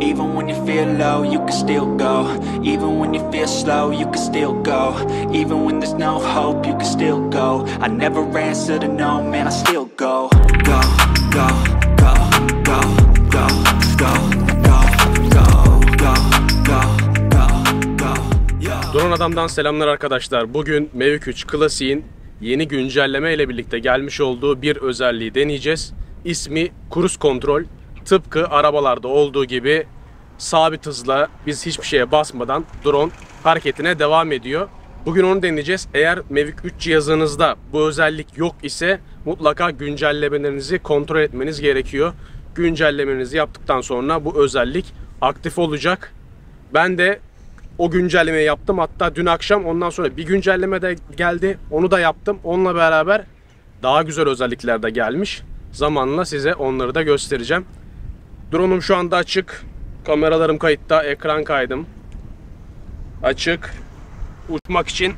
Even when you feel low, you can still go. Even when you feel slow, you can still go. Even when there's no hope, you can still go. I never answer to no, man, I still go. Go, go, go, go, go, go, go, go, go, go, go, go, yeah. Drone Adam'dan selamlar arkadaşlar. Bugün Mavic 3 Classic'in yeni güncelleme ile birlikte gelmiş olduğu bir özelliği deneyeceğiz. İsmi Cruise Control. Tıpkı arabalarda olduğu gibi sabit hızla biz hiçbir şeye basmadan drone hareketine devam ediyor. Bugün onu deneyeceğiz. Eğer Mavic 3 cihazınızda bu özellik yok ise mutlaka güncellemelerinizi kontrol etmeniz gerekiyor. Güncellemenizi yaptıktan sonra bu özellik aktif olacak. Ben de o güncellemeyi yaptım. Hatta dün akşam ondan sonra bir güncelleme de geldi. Onu da yaptım. Onunla beraber daha güzel özellikler de gelmiş. Zamanla size onları da göstereceğim. Drone'um şu anda açık. Kameralarım kayıtta. Ekran kaydım açık. Uçmak için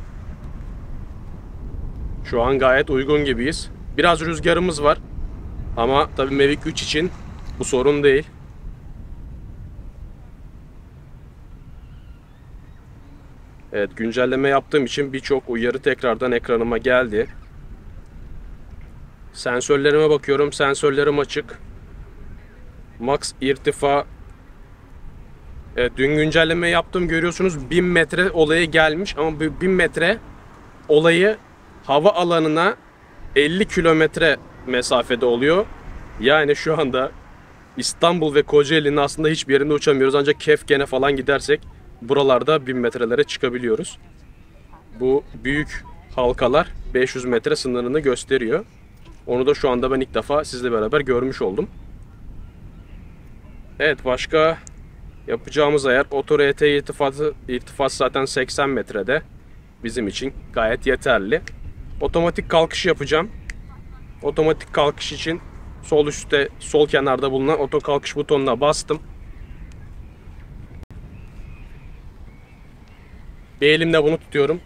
şu an gayet uygun gibiyiz. Biraz rüzgarımız var. Ama tabii Mavic 3 için bu sorun değil. Evet, güncelleme yaptığım için birçok uyarı tekrardan ekranıma geldi. Sensörlerime bakıyorum. Sensörlerim açık. Max irtifa. Evet, dün güncelleme yaptım, görüyorsunuz 1000 metre olayı gelmiş ama bu 1000 metre olayı hava alanına 50 kilometre mesafede oluyor. Yani şu anda İstanbul ve Kocaeli'nin aslında hiçbir yerinde uçamıyoruz, ancak Kefken'e falan gidersek buralarda 1000 metrelere çıkabiliyoruz. Bu büyük halkalar 500 metre sınırını gösteriyor. Onu da şu anda ben ilk defa sizle beraber görmüş oldum. Evet, başka yapacağımız ayar oto RT irtifası zaten 80 metrede. Bizim için gayet yeterli. Otomatik kalkış yapacağım. Otomatik kalkış için sol üstte, sol kenarda bulunan oto kalkış butonuna bastım. Bir elimle bunu tutuyorum.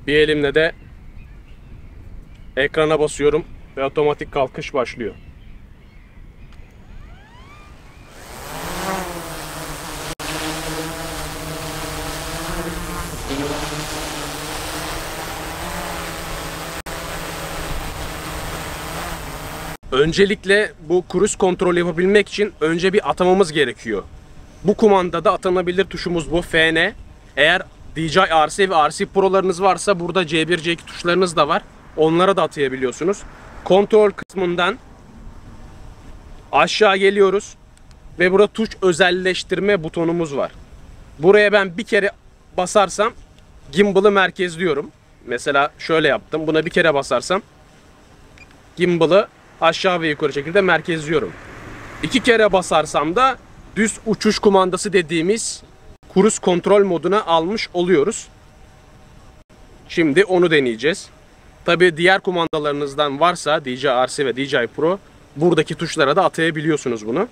Bir elimle de ekrana basıyorum ve otomatik kalkış başlıyor. Öncelikle bu cruise kontrol yapabilmek için önce bir atamamız gerekiyor. Bu kumandada atanabilir tuşumuz bu, FN. Eğer DJI RC ve RC Pro'larınız varsa burada C1, C2 tuşlarınız da var. Onlara da atayabiliyorsunuz. Kontrol kısmından aşağı geliyoruz ve burada tuş özelleştirme butonumuz var. Buraya ben bir kere basarsam gimbal'ı merkezliyorum. Mesela şöyle yaptım. Buna bir kere basarsam gimbal'ı aşağı ve yukarı şekilde merkezliyorum. 2 kere basarsam da düz uçuş kumandası dediğimiz cruise kontrol moduna almış oluyoruz. Şimdi onu deneyeceğiz. Tabi diğer kumandalarınızdan varsa DJI RC ve DJI Pro, buradaki tuşlara da atayabiliyorsunuz bunu.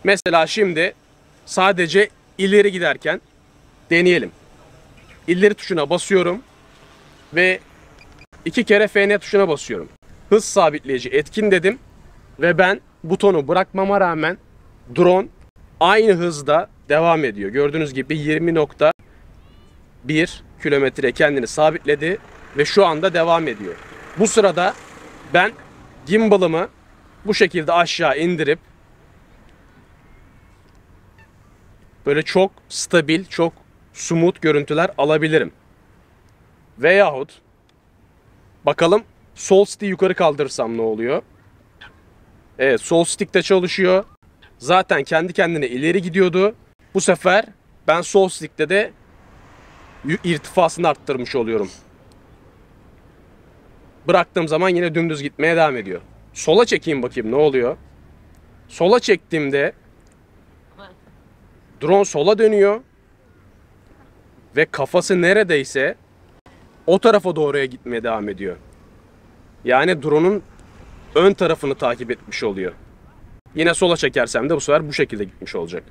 Mesela şimdi sadece ileri giderken deneyelim. İleri tuşuna basıyorum ve 2 kere FN tuşuna basıyorum. Hız sabitleyici etkin dedim ve ben butonu bırakmama rağmen drone aynı hızda devam ediyor. Gördüğünüz gibi 20.1 kilometre kendini sabitledi ve şu anda devam ediyor. Bu sırada ben gimbal'ımı bu şekilde aşağı indirip böyle çok stabil, çok smooth görüntüler alabilirim. Veyahut bakalım sol stick'i yukarı kaldırırsam ne oluyor? Evet, sol stick de çalışıyor. Zaten kendi kendine ileri gidiyordu. Bu sefer ben sol stick'te de irtifasını arttırmış oluyorum. Bıraktığım zaman yine dümdüz gitmeye devam ediyor. Sola çekeyim bakayım ne oluyor? Sola çektiğimde drone sola dönüyor ve kafası neredeyse o tarafa doğruya gitmeye devam ediyor. Yani drone'un ön tarafını takip etmiş oluyor. Yine sola çekersem de bu sefer bu şekilde gitmiş olacak.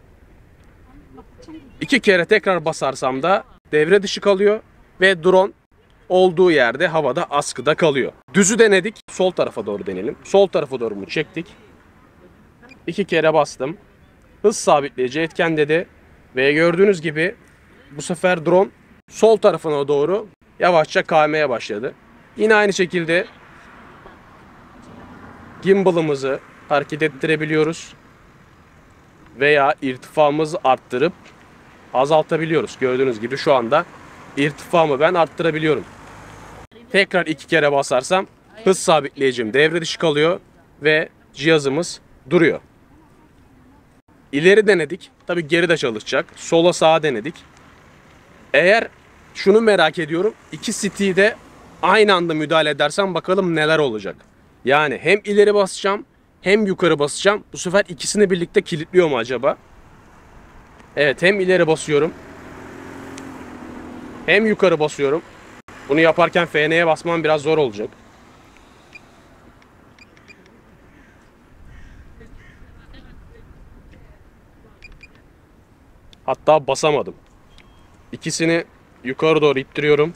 2 kere tekrar basarsam da devre dışı kalıyor ve drone olduğu yerde havada askıda kalıyor. Düzü denedik. Sol tarafa doğru deneyelim. Sol tarafa doğru mu çektik? 2 kere bastım. hız sabitleyici etken dedi. Ve gördüğünüz gibi bu sefer drone sol tarafına doğru yavaşça kaymaya başladı. Yine aynı şekilde gimbal'ımızı hareket ettirebiliyoruz. Veya irtifamızı arttırıp azaltabiliyoruz. Gördüğünüz gibi şu anda irtifamı ben arttırabiliyorum. Tekrar 2 kere basarsam hız sabitleyicim devre dışı kalıyor ve cihazımız duruyor. İleri denedik. Tabii geri de çalışacak. Sola sağa denedik. Eğer şunu merak ediyorum. 2 stick'i de aynı anda müdahale edersem bakalım neler olacak. Yani hem ileri basacağım hem yukarı basacağım. Bu sefer ikisini birlikte kilitliyor mu acaba? Evet, hem ileri basıyorum hem yukarı basıyorum. Bunu yaparken FN'ye basmam biraz zor olacak. Hatta basamadım. İkisini yukarı doğru ittiriyorum.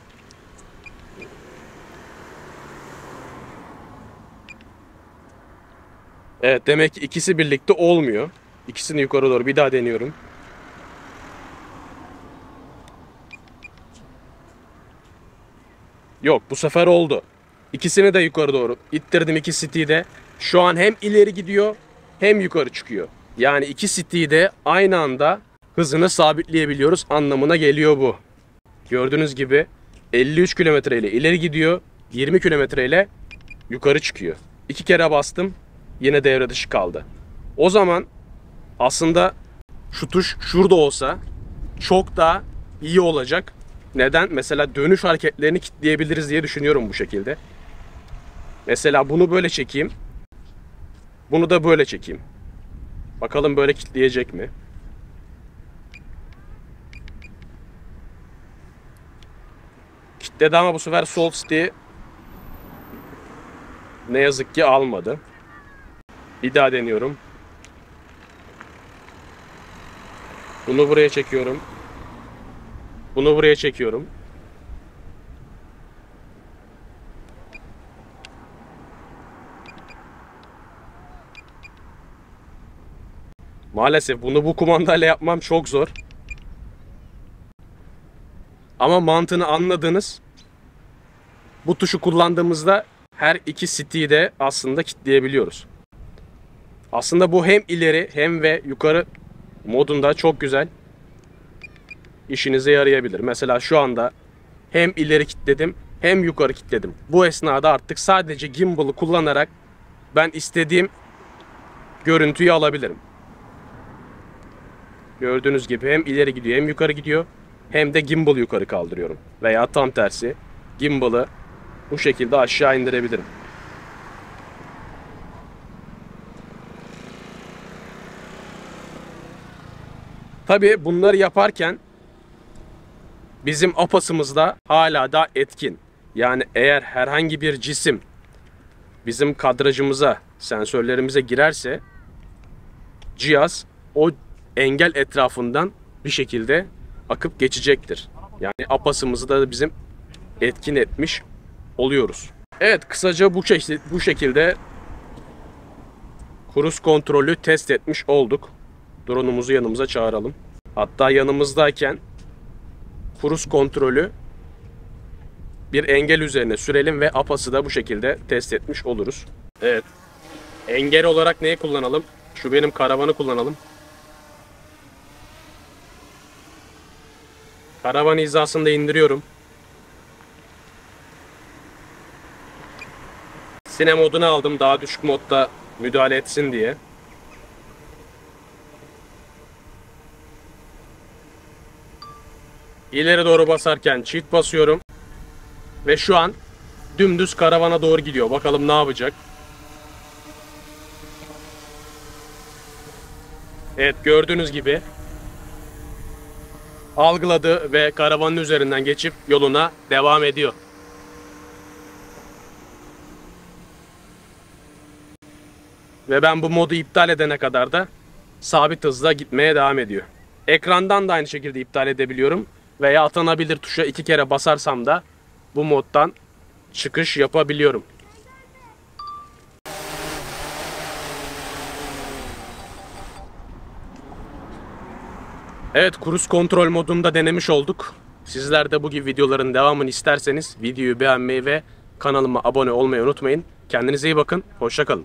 Evet, demek ki ikisi birlikte olmuyor. İkisini yukarı doğru bir daha deniyorum. Yok, bu sefer oldu. İkisini de yukarı doğru ittirdim, iki stick'i de. Şu an hem ileri gidiyor hem yukarı çıkıyor. Yani iki stick'i de aynı anda hızını sabitleyebiliyoruz anlamına geliyor bu. Gördüğünüz gibi 53 km ile ileri gidiyor, 20 km ile yukarı çıkıyor. 2 kere bastım, yine devre dışı kaldı. O zaman aslında şu tuş şurada olsa çok daha iyi olacak. Neden? Mesela dönüş hareketlerini kilitleyebiliriz diye düşünüyorum bu şekilde. Mesela bunu böyle çekeyim. Bunu da böyle çekeyim. Bakalım böyle kilitleyecek mi? Kilitledi ama bu sefer sol stick'i ne yazık ki almadı. Bir daha deniyorum. Bunu buraya çekiyorum. Bunu buraya çekiyorum. Maalesef bunu bu kumandayla yapmam çok zor. Ama mantığını anladınız. Bu tuşu kullandığımızda her iki stick'i de aslında kilitleyebiliyoruz. Aslında bu hem ileri hem ve yukarı modunda çok güzel. İşinize yarayabilir. Mesela şu anda hem ileri kilitledim hem yukarı kilitledim. Bu esnada artık sadece gimbal'ı kullanarak ben istediğim görüntüyü alabilirim. Gördüğünüz gibi hem ileri gidiyor hem yukarı gidiyor. Hem de gimbal'ı yukarı kaldırıyorum. Veya tam tersi gimbal'ı bu şekilde aşağı indirebilirim. Tabii bunları yaparken bizim APAS'ımız da hala da etkin. Yani eğer herhangi bir cisim bizim kadrajımıza, sensörlerimize girerse cihaz o engel etrafından bir şekilde akıp geçecektir. Yani APAS'ımızı da bizim etkin etmiş oluyoruz. Evet, kısaca bu şekilde cruise kontrolü test etmiş olduk. Drone'umuzu yanımıza çağıralım. Hatta yanımızdayken cruise kontrolü bir engel üzerine sürelim ve APAS'ı da bu şekilde test etmiş oluruz. Evet. Engel olarak neyi kullanalım? Şu benim karavanı kullanalım. Karavan hizasında indiriyorum. Sine modunu aldım daha düşük modda müdahale etsin diye. İleri doğru basarken çift basıyorum. Ve şu an dümdüz karavana doğru gidiyor. Bakalım ne yapacak. Evet, gördüğünüz gibi algıladı ve karavanın üzerinden geçip yoluna devam ediyor. Ve ben bu modu iptal edene kadar da sabit hızla gitmeye devam ediyor. Ekrandan da aynı şekilde iptal edebiliyorum. Veya atanabilir tuşa 2 kere basarsam da bu moddan çıkış yapabiliyorum. Evet, cruise kontrol modunda denemiş olduk. Sizler de bu gibi videoların devamını isterseniz videoyu beğenmeyi ve kanalıma abone olmayı unutmayın. Kendinize iyi bakın. Hoşça kalın.